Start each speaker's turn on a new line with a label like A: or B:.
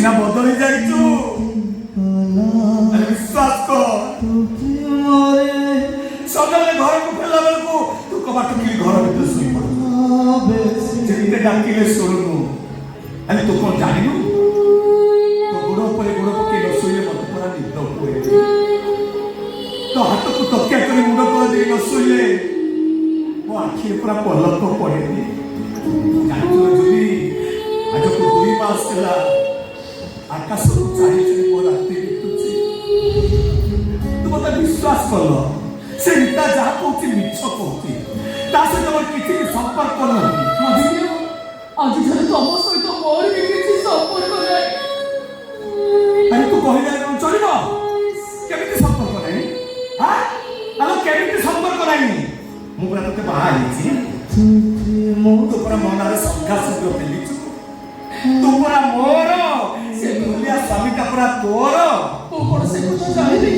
A: ସିନା ବଦଳି ଯାଇଛୁ ବିଶ୍ୱାସ କର ସକାଳେ ଘରକୁ ଫେରିଲା ବେଳକୁ ତୁ କବାଟ କିଣି ଘର ଭିତରେ ଶୋଇପଡୁ ଯେତେ ଡାକିଲେ ଶୁଣୁନୁ ଆରେ ତୁ କଣ ଜାଣିନୁ ତୋ ଗୋଡ଼ ଉପରେ ଗୋଡ଼ ପକେଇ ନ ଶୋଇଲେ ମତେ ପୁରା ନିଦ ହୁଏ ତୋ ହାତକୁ ତକିଆ କରି ମୁଣ୍ଡ ତଳ ଦେଇ ନ ଶୋଇଲେ ମୋ ଆଖିରେ ପୁରା ପଲକ ପଡେନି ଜାଣିଛୁ ଜୁଲି ଆଜକୁ 2 ମାସ ହେଲା ଆକାଶକୁ ଚାହିଁ ଚାହିଁ ମୋ ରାତି ବିତୁଛି ତୁ ମତେ ବିଶ୍ୱାସ କଲ ସେ ରୀତା ଯାହା କହୁଛି ମିଛ କହୁଛି ତା ସହିତ ମୋର କିଛି ସମ୍ପର୍କ ନାହିଁ
B: ଆଜି ଠାରୁ ତମ ସହିତ ମୋର ବି କିଛି ସମ୍ପର୍କ ନାହିଁ
A: ଆରେ ତୁ କହିଲେ କଣ ଚଳିବ କେମିତି ସମ୍ପର୍କ ନାହିଁ ଆଲୋ କେମିତି ସମ୍ପର୍କ ନାହିଁ ମୁଁ ପୁରା ତୋତେ ବାହା ହେଇଛି ତୁ ପୁରା ମନରେ ସଂଖ୍ୟା ଶବ୍ଦ ଫେଲିଛୁ ତୁ ପୁରା ମୋର ସେ ଦୁନିଆ ସ୍ୱାମୀଟା ପୁରା ତୋର
B: ମୁଁ କଣ ସେ କଥା ଜାଣିନି